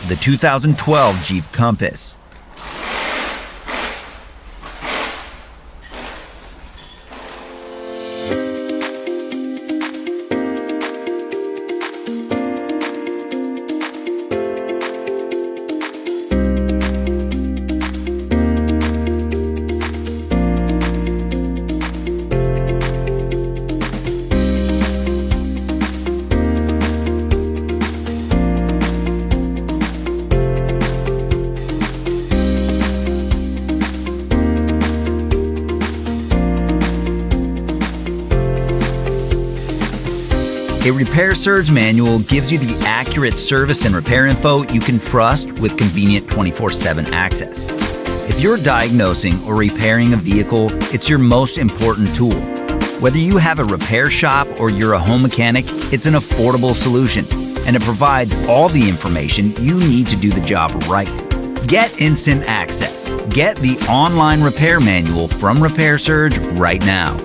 the 2012 Jeep Compass. A repair surge manual gives you the accurate service and repair info you can trust with convenient 24/7 access. If you're diagnosing or repairing a vehicle, it's your most important tool. Whether you have a repair shop or you're a home mechanic, it's an affordable solution, and it provides all the information you need to do the job right. Get instant access. Get the online repair manual from Repair Surge right now.